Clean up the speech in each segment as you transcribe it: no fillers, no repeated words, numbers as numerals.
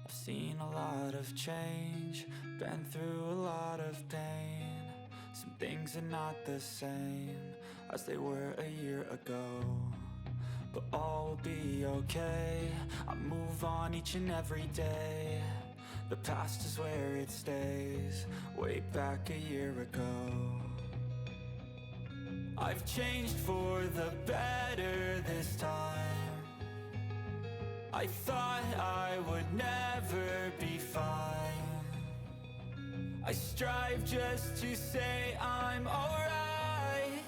I've seen a lot of change, been through a lot of pain. Some things are not the same as they were a year ago, but all will be okay. I move on each and every day. The past is where it stays, way back a year ago. I've changed for the better this time. I thought I would never be fine. I strive just to say I'm alright,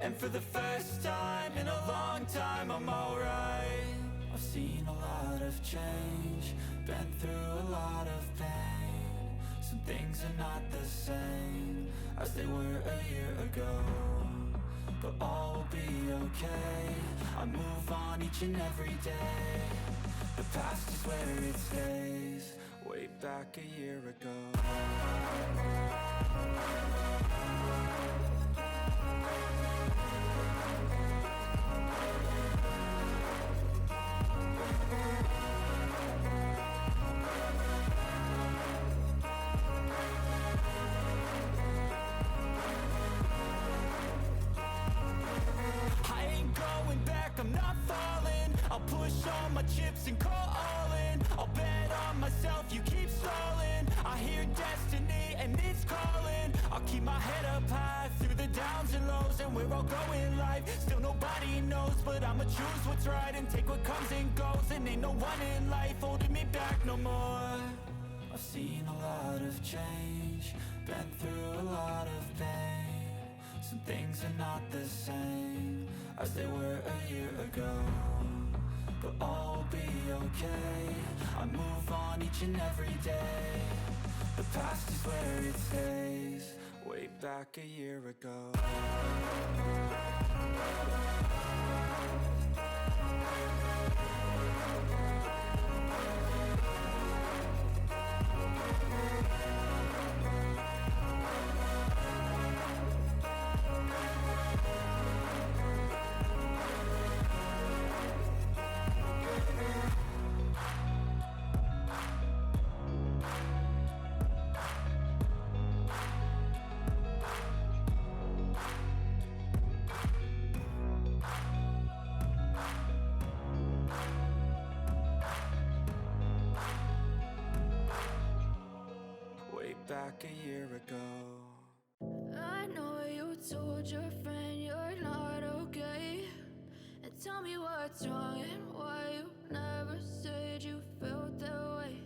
and for the first time in a long time I'm alright. I've seen a lot of change, been through a lot of pain. Some things are not the same as they were a year ago, but all will be okay. I move on each and every day. The past is where it stays, way back a year ago. I'm not falling. I'll push all my chips and call all in. I'll bet on myself, you keep stalling. I hear destiny and it's calling. I'll keep my head up high through the downs and lows, and we're all going life. Still nobody knows, but I'ma choose what's right and take what comes and goes. And ain't no one in life holding me back no more. I've seen a lot of change, been through a lot of pain. Some things are not the same as they were a year ago, but all will be okay. I move on each and every day. The past is where it stays, way back a year ago. Back a year ago. I know you told your friend you're not okay, and tell me what's wrong and why you never said you felt that way.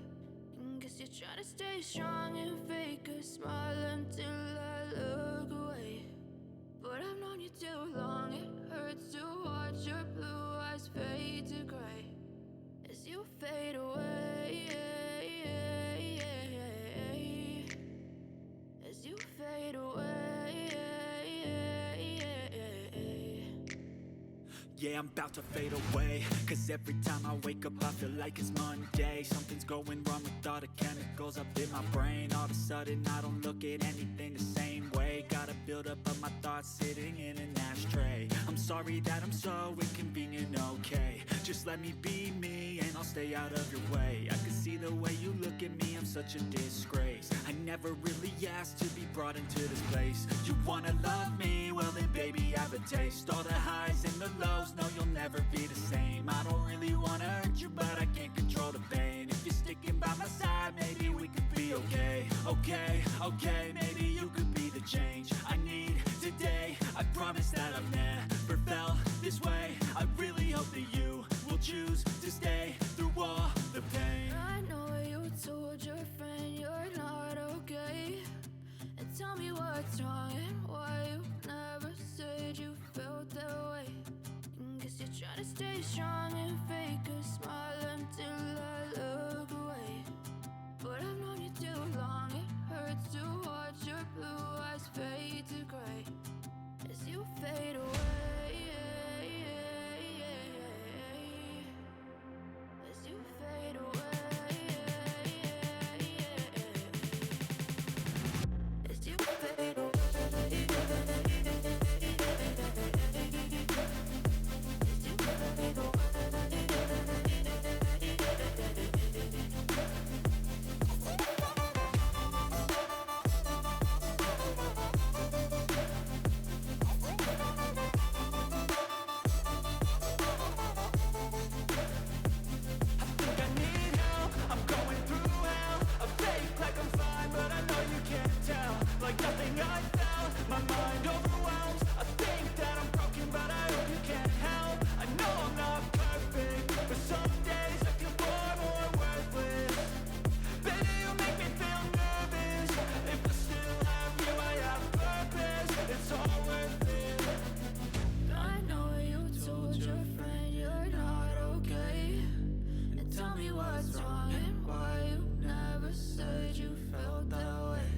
And guess you're trying to stay strong and fake a smile until I look away. But I've known you too long, it hurts to watch your blue eyes fade to gray as you fade away. As you fade away. Yeah, I'm about to fade away, cause every time I wake up I feel like it's Monday. Something's going wrong with all the chemicals up in my brain. All of a sudden I don't look at anything the same way. Gotta build up of my thoughts sitting in an ashtray. I'm sorry that I'm so inconvenient, okay. Just let me be me and I'll stay out of your way. I can see the way you look at me, I'm such a disgrace. I never really asked to be brought into this place. You wanna love me? Well then baby I have a taste. All the highs and the lows, no you'll never be the same. I don't really wanna hurt you but I can't control the pain. If you're sticking by my side maybe we could be okay. Okay, maybe you could be the change I need today. I promise that I've never felt this way. I really hope that you will choose to stay through all the pain. I know you told your friend you're not okay, and tell me what's wrong and why you never said you felt that way. And guess you're trying to stay strong and fake a smile until I look away. But I've known you too long, it hurts to watch your blue eyes fade to gray as you fade away. As you fade away. As you fade away. As you fade away. what's wrong and why you never said you felt that way.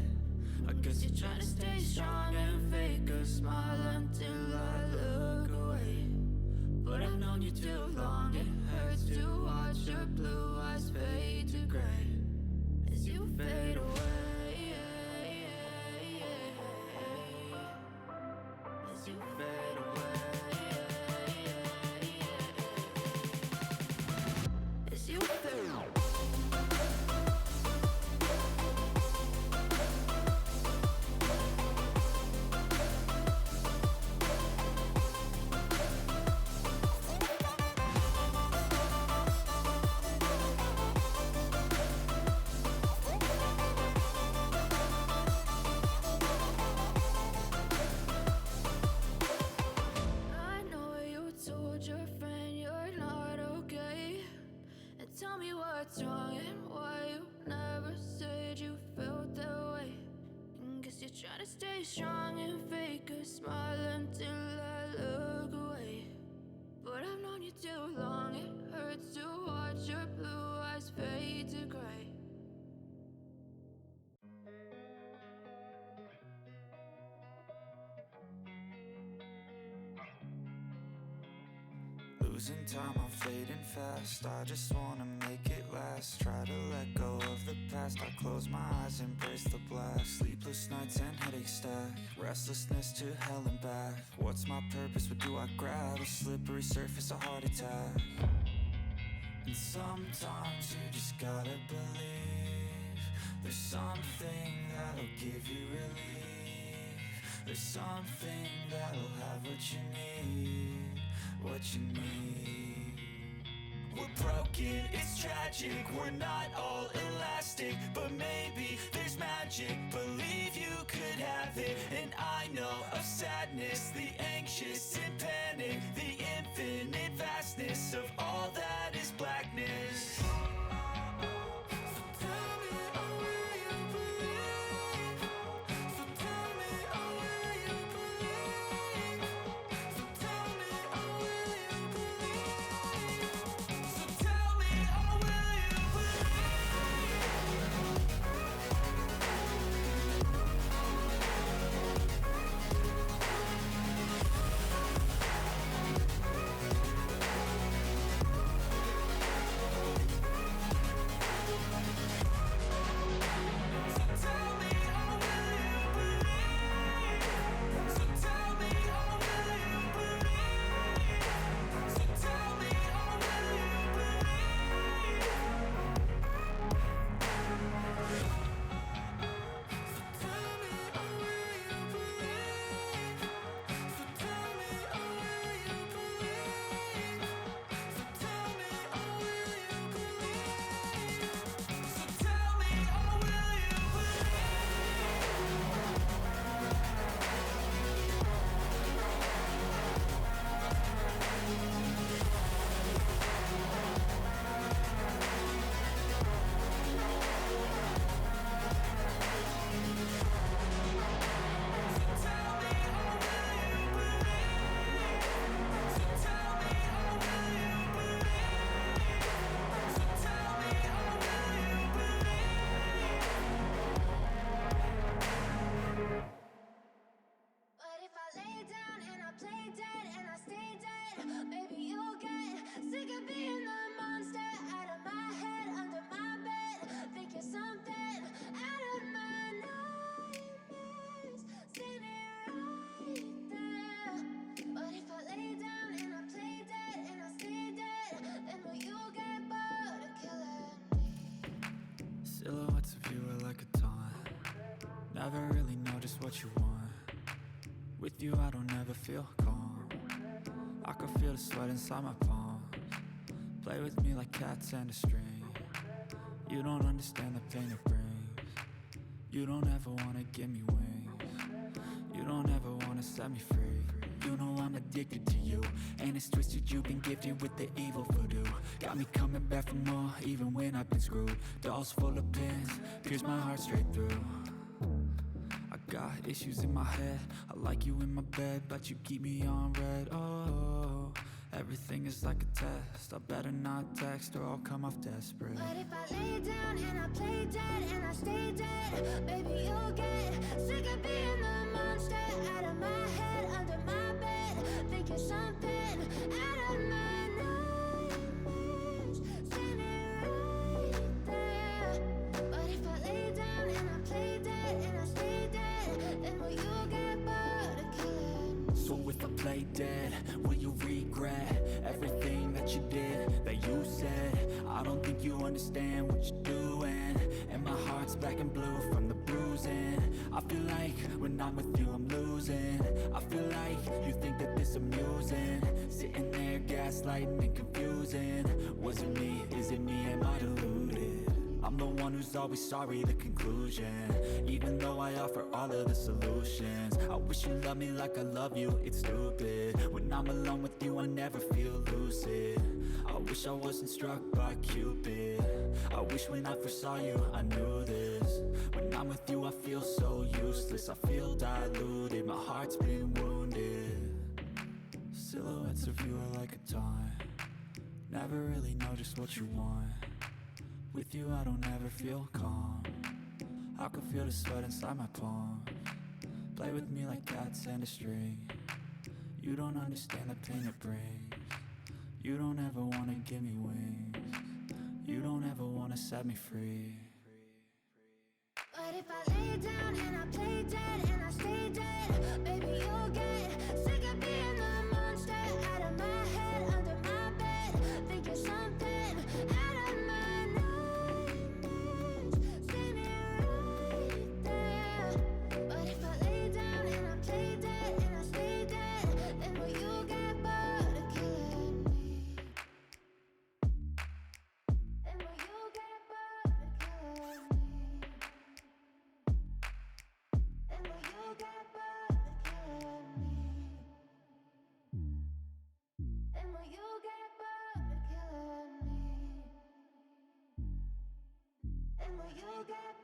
I guess you're trying to stay strong and fake a smile until I look away. But I've known you too long, it hurts to watch your blue eyes fade to gray as you fade away. As you fade away. As you fade away. Tell me what's wrong and why you never said you felt that way. And guess you're trying to stay strong and fake a smile until I look away. But I've known you too long, it hurts to watch your blue eyes fade to gray. Losing time, I'm fading fast. I just wanna make it last. Try to let go of the past. I close my eyes, embrace the blast. Sleepless nights and headaches stack. Restlessness to hell and back. What's my purpose? What do I grab? A slippery surface, a heart attack. And sometimes you just gotta believe there's something that'll give you relief. There's something that'll have what you need. What you need. We're broken, it's tragic. We're not all elastic, but maybe there's magic. Believe you could have it. And I know of sadness, the anxious and panic, the infinite vastness of all that is blackness. Silhouettes of you are like a taunt. Never really know just what you want. With you I don't ever feel calm. I can feel the sweat inside my palms. Play with me like cats and a string. You don't understand the pain it brings. You don't ever wanna give me wings. You don't ever wanna set me free. You know I'm addicted to you, and it's twisted, you've been gifted with the evil voodoo. Got me coming back for more, even when I've been screwed. Dolls full of pins, pierce my heart straight through. I got issues in my head, I like you in my bed, but you keep me on red. Oh, Everything is like a test. I better not text or I'll come off desperate. But if I lay down and I play dead and I stay dead, baby, you'll get sick of being the monster out of my head, under my bed, thinking something out of my nightmares, standing right there. But if I lay down and I play dead and I stay dead, then will you get bored of killing me? So if I play dead, will you regret everything that you did, that you said? I don't think you understand what you're doing, and my heart's black and blue from the bruising. I feel like when I'm with you I'm losing. I feel like you think that this amusing, sitting there gaslighting and confusing. Was it me? Is it me? Am I deluded? I'm the one who's always sorry, the conclusion. Even though I offer all of the solutions, I wish you loved me like I love you, it's stupid. When I'm alone with you I never feel lucid. I wish I wasn't struck by Cupid. I wish when I first saw you I knew this. When I'm with you I feel so useless, I feel diluted, my heart's been wounded. Silhouettes of you are like a taunt. Never really know just what you want. With you I don't ever feel calm. I can feel the sweat inside my palm. Play with me like cats and a string. You don't understand the pain it brings. You don't ever wanna give me wings. You don't ever wanna set me free. But if I lay down and I play dead and I stay dead, baby, you'll get sick of being the monster out of my head, under my bed, thinking something out of my nightmares, standing right there. But if I lay down and I play dead and I stay dead, then will you get bored of killing me? Then will you get bored of killing me? Then will you get bored of killing me? Then will you get bored of killing me? Then will you get